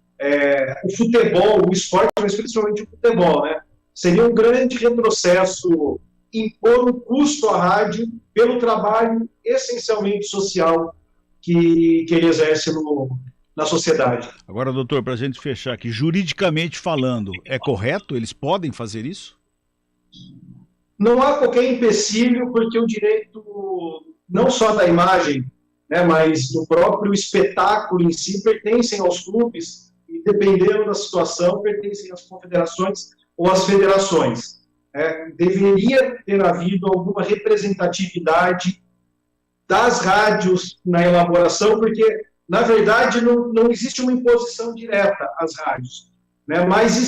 o futebol, o esporte, mas principalmente o futebol, né? Seria um grande retrocesso impor um custo à rádio pelo trabalho essencialmente social que ele exerce na sociedade. Agora, doutor, para a gente fechar aqui, juridicamente falando, é correto? Eles podem fazer isso? Não há qualquer empecilho, porque o direito, não só da imagem, né, mas do próprio espetáculo em si, pertencem aos clubes, e dependendo da situação, pertencem às confederações ou às federações. Deveria ter havido alguma representatividade das rádios na elaboração, porque na verdade, não existe uma imposição direta às rádios, né? Mas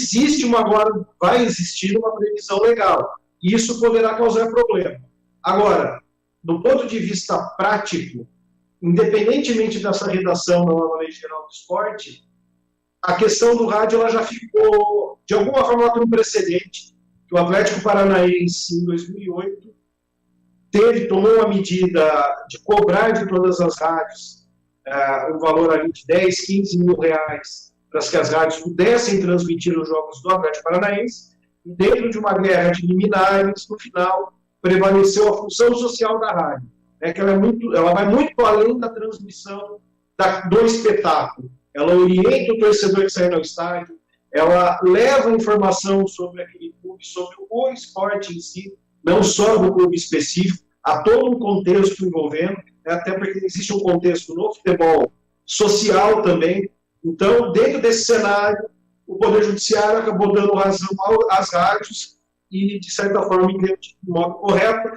vai existir uma previsão legal, e isso poderá causar problema. Agora, do ponto de vista prático, independentemente dessa redação da nova Lei Geral do Esporte, a questão do rádio ela já ficou, de alguma forma, com um precedente, que o Atlético Paranaense, em 2008, tomou uma medida de cobrar de todas as rádios um valor ali de 10, 15 mil reais para que as rádios pudessem transmitir os jogos do Atlético Paranaense, e dentro de uma guerra de liminares, no final, prevaleceu a função social da rádio, que ela vai muito além da transmissão do espetáculo. Ela orienta o torcedor que sai ao estádio, ela leva informação sobre aquele clube, sobre o esporte em si, não só do clube específico, há todo um contexto envolvendo, até porque existe um contexto no futebol social também. Então, dentro desse cenário, o Poder Judiciário acabou dando razão às rádios e, de certa forma, entendo de modo correto.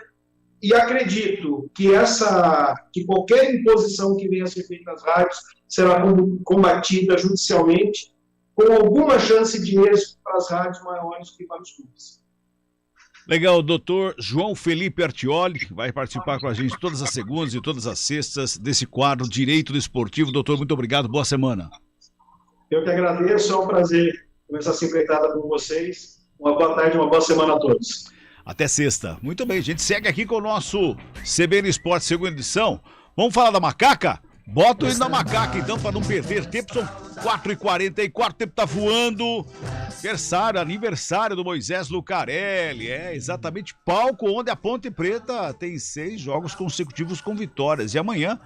E acredito que qualquer imposição que venha a ser feita às rádios será combatida judicialmente, com alguma chance de êxito para as rádios maiores que para os clubes. Legal, o doutor João Felipe Artioli vai participar com a gente todas as segundas e todas as sextas desse quadro Direito Desportivo. Doutor, muito obrigado, boa semana. Eu que agradeço, é um prazer começar essa empreitada com vocês. Uma boa tarde, uma boa semana a todos. Até sexta. Muito bem, a gente segue aqui com o nosso CBN Esporte segunda edição. Vamos falar da macaca? Bota o hino da macaca então para não perder tempo. São 4h44, o tempo tá voando. Aniversário do Moisés Lucarelli. É exatamente palco onde a Ponte Preta tem 6 jogos consecutivos com vitórias. E amanhã,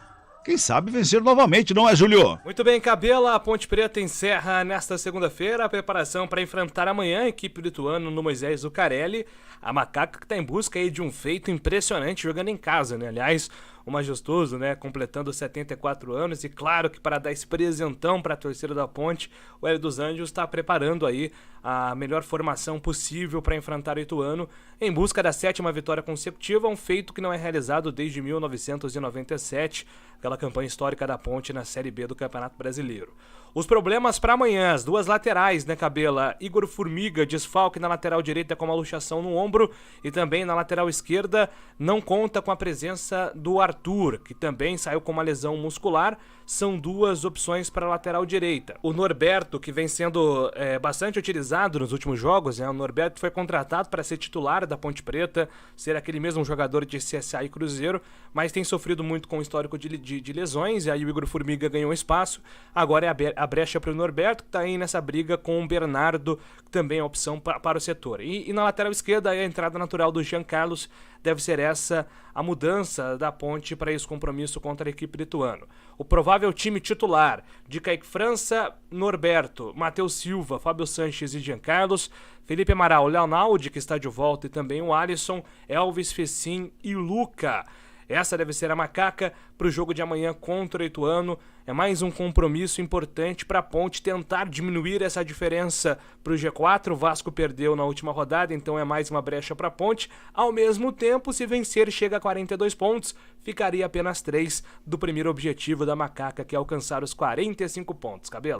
quem sabe vencer novamente, não é, Júlio? Muito bem, Cabela. A Ponte Preta encerra nesta segunda-feira a preparação para enfrentar amanhã a equipe do Ituano no Moisés Lucarelli. A macaca que está em busca aí de um feito impressionante jogando em casa, né? Aliás, o majestoso, né, completando 74 anos, e claro que para dar esse presentão para a torcida da Ponte, o Hélio dos Anjos está preparando aí a melhor formação possível para enfrentar o Ituano em busca da 7ª vitória consecutiva, um feito que não é realizado desde 1997, aquela campanha histórica da Ponte na Série B do Campeonato Brasileiro. Os problemas para amanhã, as duas laterais, né, Cabela? Igor Formiga, desfalque na lateral direita com uma luxação no ombro, e também na lateral esquerda não conta com a presença do Arthur, que também saiu com uma lesão muscular. São duas opções para a lateral direita. O Norberto, que vem sendo bastante utilizado nos últimos jogos, né? O Norberto foi contratado para ser titular da Ponte Preta, ser aquele mesmo jogador de CSA e Cruzeiro, mas tem sofrido muito com o histórico de lesões, e aí o Igor Formiga ganhou espaço. Agora é a brecha para o Norberto, que está aí nessa briga com o Bernardo, que também é opção para o setor. E na lateral esquerda, a entrada natural do Jean Carlos deve ser essa a mudança da Ponte para esse compromisso contra a equipe do Ituano. O provável time titular de Kaique França, Norberto, Matheus Silva, Fábio Sanches e Jean Carlos, Felipe Amaral, Leonaldi, que está de volta, e também o Alisson, Elvis Fecim e Luca. Essa deve ser a macaca para o jogo de amanhã contra o Ituano. É mais um compromisso importante para a Ponte tentar diminuir essa diferença para o G4. O Vasco perdeu na última rodada, então é mais uma brecha para a Ponte. Ao mesmo tempo, se vencer, chega a 42 pontos. Ficaria apenas 3 do primeiro objetivo da macaca, que é alcançar os 45 pontos. Cabelo.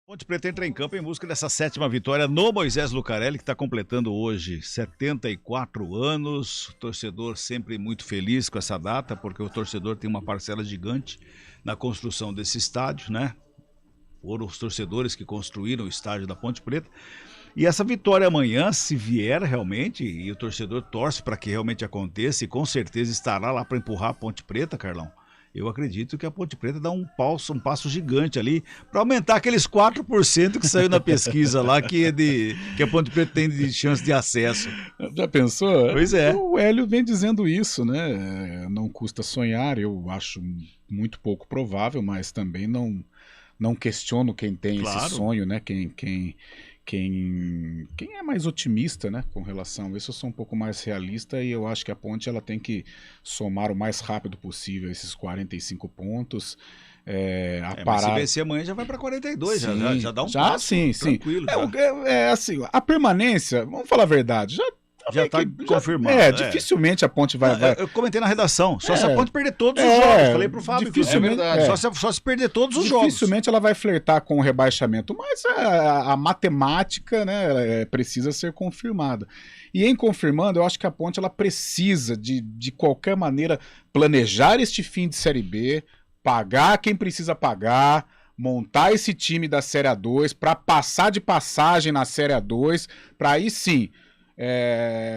Ponte Preta entra em campo em busca dessa 7ª vitória no Moisés Lucarelli, que está completando hoje 74 anos. O torcedor sempre muito feliz com essa data, porque o torcedor tem uma parcela gigante na construção desse estádio, né? Foram os torcedores que construíram o estádio da Ponte Preta. E essa vitória amanhã, se vier realmente, e o torcedor torce para que realmente aconteça, e com certeza estará lá para empurrar a Ponte Preta, Carlão. Eu acredito que a Ponte Preta dá um passo gigante ali para aumentar aqueles 4% que saiu na pesquisa lá, que a Ponte Preta tem de chance de acesso. Já pensou? Pois é. O Hélio vem dizendo isso, né? Não custa sonhar, eu acho muito pouco provável, mas também não questiono quem tem esse sonho, né? Quem é mais otimista, né, com relação a isso. Eu sou um pouco mais realista e eu acho que a Ponte ela tem que somar o mais rápido possível esses 45 pontos. Mas se vencer amanhã já vai para 42, sim, já dá um passo tranquilo. Assim, a permanência, vamos falar a verdade, já está confirmado. Dificilmente a Ponte vai... Eu comentei na redação, só se a Ponte perder todos os jogos, falei pro Fábio. Dificilmente, Só se perder todos os jogos. Dificilmente ela vai flertar com o rebaixamento, mas a matemática, né, precisa ser confirmada. E em confirmando, eu acho que a Ponte ela precisa, de qualquer maneira, planejar este fim de Série B, pagar quem precisa pagar, montar esse time da Série A2 para passar de passagem na Série A2, para aí sim...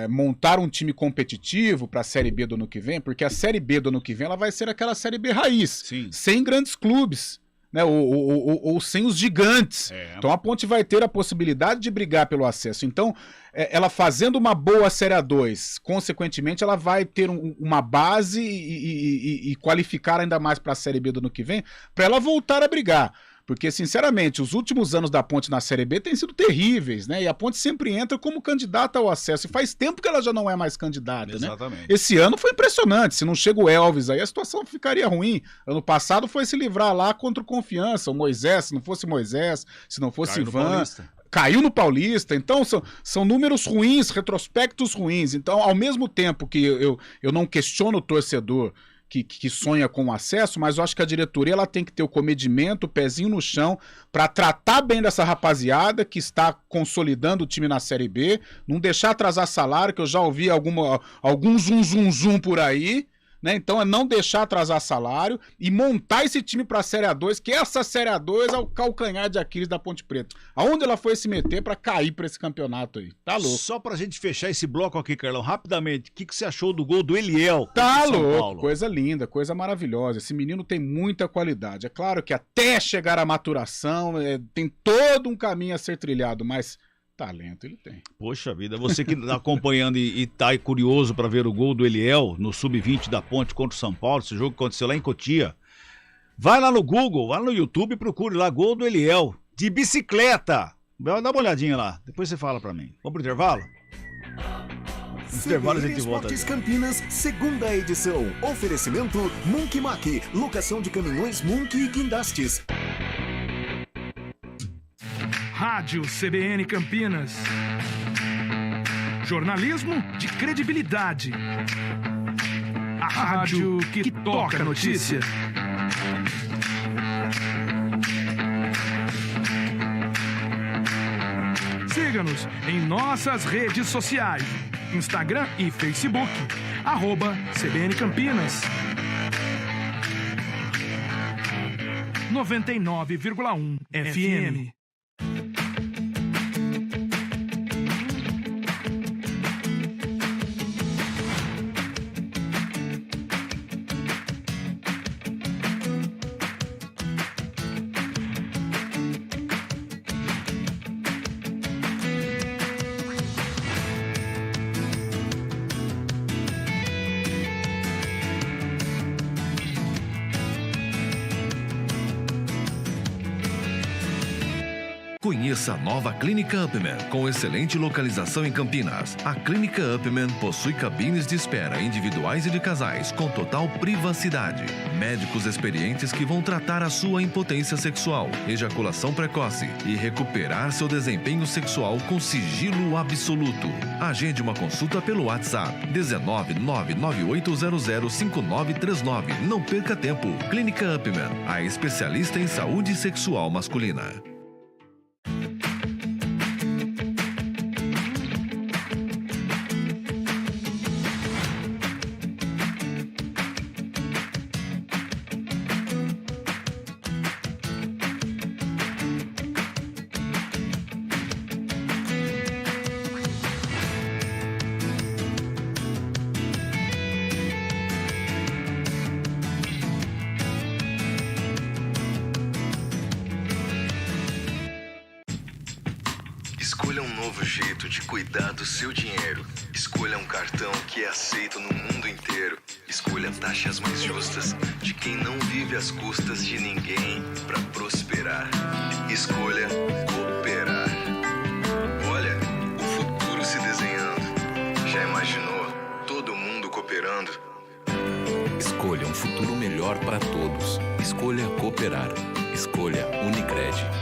montar um time competitivo para a Série B do ano que vem, porque a Série B do ano que vem ela vai ser aquela Série B raiz, sem grandes clubes, né? Ou sem os gigantes. Então a Ponte vai ter a possibilidade de brigar pelo acesso. Então, ela fazendo uma boa Série A2, consequentemente ela vai ter uma base e qualificar ainda mais para a Série B do ano que vem, para ela voltar a brigar. Porque, sinceramente, os últimos anos da Ponte na Série B têm sido terríveis, né? E a Ponte sempre entra como candidata ao acesso. E faz tempo que ela já não é mais candidata, exatamente, né? Esse ano foi impressionante. Se não chega o Elvis aí, a situação ficaria ruim. Ano passado foi se livrar lá contra o Confiança. O Moisés, se não fosse Moisés, se não fosse Ivan... caiu no Paulista, então são números ruins, retrospectos ruins. Então, ao mesmo tempo que eu não questiono o torcedor que sonha com o acesso, mas eu acho que a diretoria ela tem que ter o comedimento, o pezinho no chão, para tratar bem dessa rapaziada que está consolidando o time na Série B, não deixar atrasar salário, que eu já ouvi algum zum por aí, né? Então é não deixar atrasar salário e montar esse time para a Série A2, que essa Série A2 é o calcanhar de Aquiles da Ponte Preta. Aonde ela foi se meter para cair para esse campeonato aí? Tá louco. Só pra gente fechar esse bloco aqui, Carlão, rapidamente, o que você achou do gol do Eliel? Tá louco, coisa linda, coisa maravilhosa. Esse menino tem muita qualidade. É claro que até chegar à maturação tem todo um caminho a ser trilhado, mas talento ele tem. Poxa vida, você que tá acompanhando e tá aí curioso para ver o gol do Eliel no Sub-20 da Ponte contra o São Paulo, esse jogo que aconteceu lá em Cotia, vai lá no Google, vai no YouTube e procure lá gol do Eliel, de bicicleta. Dá uma olhadinha lá, depois você fala para mim. Vamos pro intervalo? Intervalo, a gente volta. Esportes Campinas, segunda edição. Oferecimento Monkey Mac, locação de caminhões Monkey e guindastes. Rádio CBN Campinas. Jornalismo de credibilidade. A rádio que toca a notícia. Siga-nos em nossas redes sociais. Instagram e Facebook. @CBN Campinas. 99,1 FM. Conheça a nova Clínica Upman, com excelente localização em Campinas. A Clínica Upman possui cabines de espera individuais e de casais, com total privacidade. Médicos experientes que vão tratar a sua impotência sexual, ejaculação precoce e recuperar seu desempenho sexual com sigilo absoluto. Agende uma consulta pelo WhatsApp 19998005939. Não perca tempo. Clínica Upman, a especialista em saúde sexual masculina. Escolha um novo jeito de cuidar do seu dinheiro. Escolha um cartão que é aceito no mundo inteiro. Escolha taxas mais justas de quem não vive às custas de ninguém para prosperar. Escolha cooperar. Olha, o futuro se desenhando. Já imaginou todo mundo cooperando? Escolha um futuro melhor para todos. Escolha cooperar. Escolha Unicred.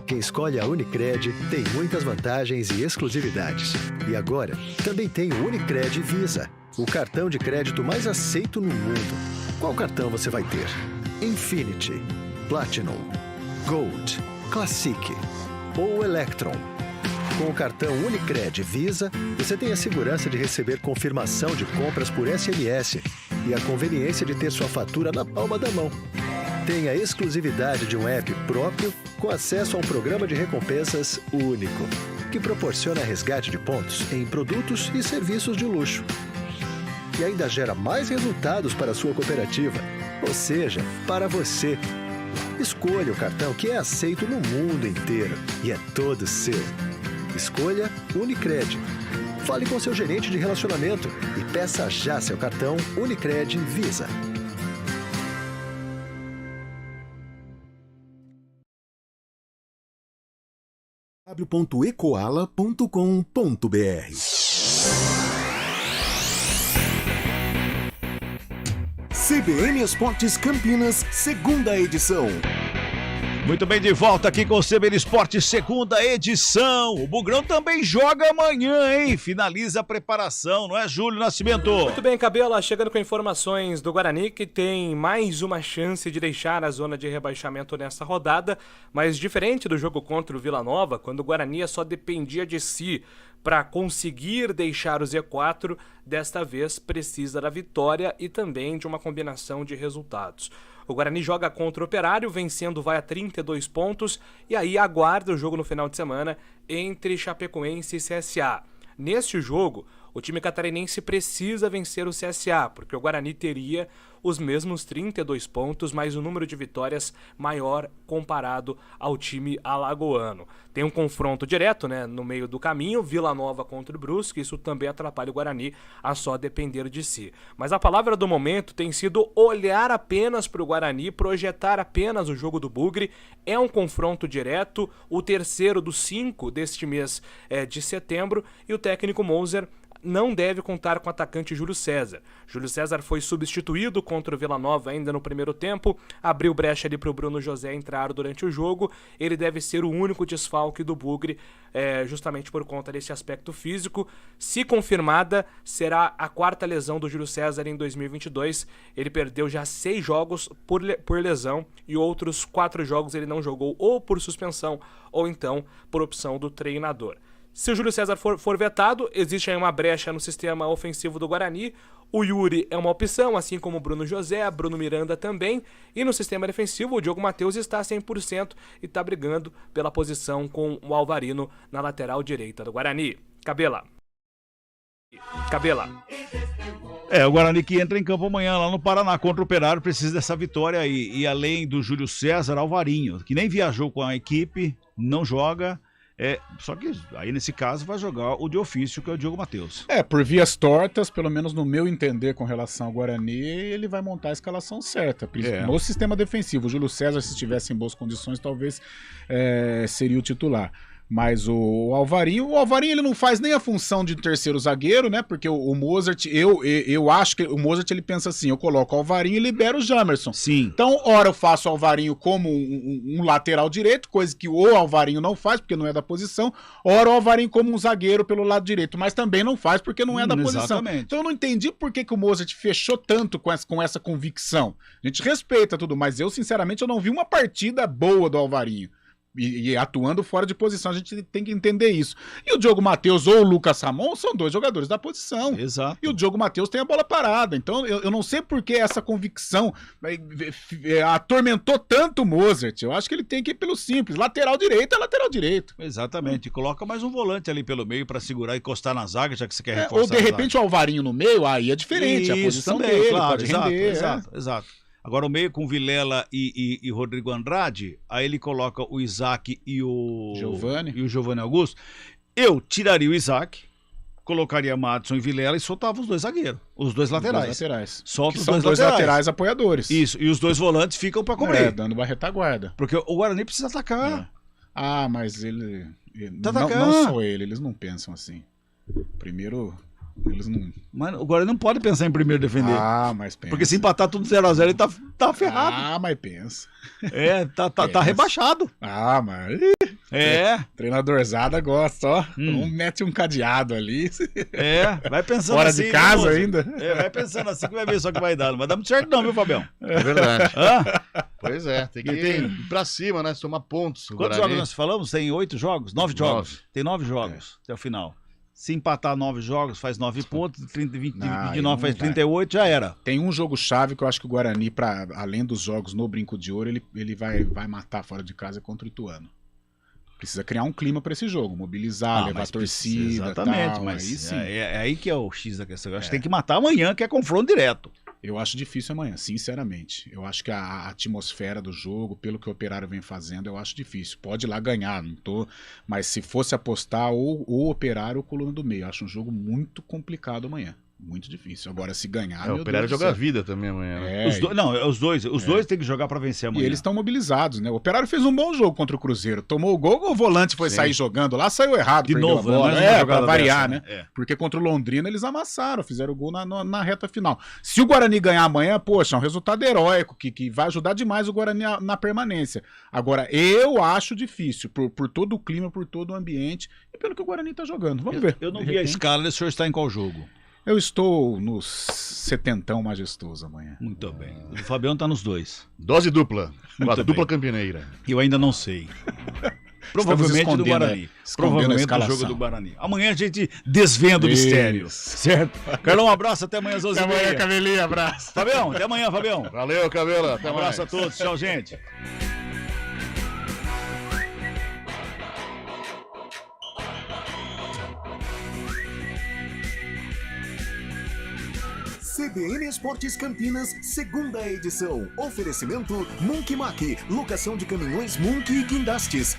Quem escolhe a Unicred tem muitas vantagens e exclusividades. E agora, também tem o Unicred Visa, o cartão de crédito mais aceito no mundo. Qual cartão você vai ter? Infinity, Platinum, Gold, Classic ou Electron? Com o cartão Unicred Visa, você tem a segurança de receber confirmação de compras por SMS e a conveniência de ter sua fatura na palma da mão. Tem a exclusividade de um app próprio com acesso a um programa de recompensas único, que proporciona resgate de pontos em produtos e serviços de luxo. E ainda gera mais resultados para a sua cooperativa, ou seja, para você. Escolha o cartão que é aceito no mundo inteiro e é todo seu. Escolha Unicred. Fale com seu gerente de relacionamento e peça já seu cartão Unicred Visa. www.ecoala.com.br CBN Esportes Campinas, segunda edição. Muito bem, de volta aqui com o CBN Esportes, segunda edição. O Bugrão também joga amanhã, hein? Finaliza a preparação, não é, Júlio Nascimento? Muito bem, Cabela, chegando com informações do Guarani, que tem mais uma chance de deixar a zona de rebaixamento nessa rodada, mas diferente do jogo contra o Vila Nova, quando o Guarani só dependia de si para conseguir deixar o Z4, desta vez precisa da vitória e também de uma combinação de resultados. O Guarani joga contra o Operário, vencendo vai a 32 pontos, e aí aguarda o jogo no final de semana entre Chapecoense e CSA. Neste jogo, o time catarinense precisa vencer o CSA, porque o Guarani teria os mesmos 32 pontos, mas o número de vitórias maior comparado ao time alagoano. Tem um confronto direto, né, no meio do caminho, Vila Nova contra o Brusque, isso também atrapalha o Guarani a só depender de si. Mas a palavra do momento tem sido olhar apenas para o Guarani, projetar apenas o jogo do Bugre. É um confronto direto, o terceiro dos 5 deste mês de setembro, e o técnico Moser não deve contar com o atacante Júlio César. Júlio César foi substituído contra o Vila Nova ainda no primeiro tempo, abriu brecha ali para o Bruno José entrar durante o jogo. Ele deve ser o único desfalque do Bugre, justamente por conta desse aspecto físico. Se confirmada, será a 4ª lesão do Júlio César em 2022. Ele perdeu já 6 jogos por lesão e outros 4 jogos ele não jogou ou por suspensão ou então por opção do treinador. Se o Júlio César for vetado, existe aí uma brecha no sistema ofensivo do Guarani. O Yuri é uma opção, assim como o Bruno José, Bruno Miranda também. E no sistema defensivo, o Diogo Matheus está 100% e está brigando pela posição com o Alvarino na lateral direita do Guarani. Cabela. O Guarani que entra em campo amanhã lá no Paraná contra o Operário precisa dessa vitória aí. E além do Júlio César, Alvarinho, que nem viajou com a equipe, não joga. Só que aí nesse caso vai jogar o de ofício, que é o Diogo Matheus. Por vias tortas, pelo menos no meu entender com relação ao Guarani, ele vai montar a escalação certa. No sistema defensivo, o Júlio César, se estivesse em boas condições, talvez seria o titular. Mas o Alvarinho ele não faz nem a função de terceiro zagueiro, né? Porque o Mozart, eu acho que o Mozart ele pensa assim, eu coloco o Alvarinho e libero o Jamerson. Sim. Então, ora eu faço o Alvarinho como um lateral direito, coisa que o Alvarinho não faz, porque não é da posição, ora o Alvarinho como um zagueiro pelo lado direito, mas também não faz porque não é da posição. Exatamente. Então eu não entendi por que o Mozart fechou tanto com essa convicção. A gente respeita tudo, mas eu sinceramente eu não vi uma partida boa do Alvarinho. E atuando fora de posição, a gente tem que entender isso. E o Diogo Matheus ou o Lucas Ramon são 2 jogadores da posição. Exato. E o Diogo Matheus tem a bola parada. Então eu não sei por que essa convicção atormentou tanto o Mozart. Eu acho que ele tem que ir pelo simples. Lateral direito é lateral direito. Exatamente. Coloca mais um volante ali pelo meio para segurar e encostar na zaga, já que você quer reforçar. Ou de repente o Alvarinho no meio, aí é diferente. Isso, a posição também, dele claro, pode render. Exato. Agora o meio com Vilela e Rodrigo Andrade, aí ele coloca o Isaac e o Giovanni Augusto. Eu tiraria o Isaac, colocaria Madison e Vilela e soltava os 2 zagueiros, os 2 laterais. Solta os 2 laterais apoiadores. Isso, e os 2 volantes ficam para cobrir. Dando uma retaguarda. Porque o Guarani precisa atacar. Mas ele tá não só eles não pensam assim. Primeiro... Eles não... Mas o Guarani não pode pensar em primeiro defender. Mas pensa. Porque se empatar tudo 0x0, ele tá ferrado. Mas pensa. Tá rebaixado. Mas... Treinadorzada gosta, ó. Mete um cadeado ali. Vai pensando fora assim. Fora de casa ainda. Vai pensando assim que vai ver só que vai dar. Não vai dar muito certo não, viu, Fabião? É verdade. Pois é, tem que ir pra cima, né? Somar pontos. Quantos jogos nós falamos? Tem 8 jogos? 9 jogos. Tem 9 jogos até o final. Se empatar 9 jogos, faz 9 pontos, 29 faz 38, já era. Tem um jogo-chave que eu acho que o Guarani, além dos jogos no Brinco de Ouro, ele vai matar fora de casa contra o Ituano. Precisa criar um clima para esse jogo, mobilizar, levar a torcida. Exatamente, tal, mas aí sim. É aí que é o X da questão. Eu acho que tem que matar amanhã, que é confronto direto. Eu acho difícil amanhã, sinceramente. Eu acho que a atmosfera do jogo, pelo que o Operário vem fazendo, eu acho difícil. Pode ir lá ganhar, não tô. Mas se fosse apostar, ou o Operário ou Coluna do Meio. Eu acho um jogo muito complicado amanhã. Muito difícil. Agora, se ganhar. O Operário joga a vida também amanhã. Né? Os dois têm que jogar para vencer amanhã. E eles estão mobilizados, né? O Operário fez um bom jogo contra o Cruzeiro. Tomou o gol, o volante foi sair jogando lá, saiu errado. De novo, a bola. Pra variar, dessa, né? Porque contra o Londrina eles amassaram, fizeram o gol na reta final. Se o Guarani ganhar amanhã, poxa, é um resultado heróico, que vai ajudar demais o Guarani na permanência. Agora, eu acho difícil, por todo o clima, por todo o ambiente e pelo que o Guarani tá jogando. Vamos ver. Eu não vi a escala, o senhor está em qual jogo? Eu estou no 70ão majestoso amanhã. Muito bem. O Fabião tá nos dois. Dose dupla. Uma dupla campineira. Eu ainda não sei. Provavelmente do Guarani. Provavelmente do jogo do Guarani. Amanhã a gente desvenda o mistério. Certo? Carlão, um abraço. Até amanhã às 11h30. Até amanhã, Cabelinho. Abraço. Fabião, até amanhã, Fabião. Valeu, Cabela. Até um abraço a todos. Tchau, gente. CBN Esportes Campinas, segunda edição. Oferecimento Munk Mac, locação de caminhões Munk e Guindastes.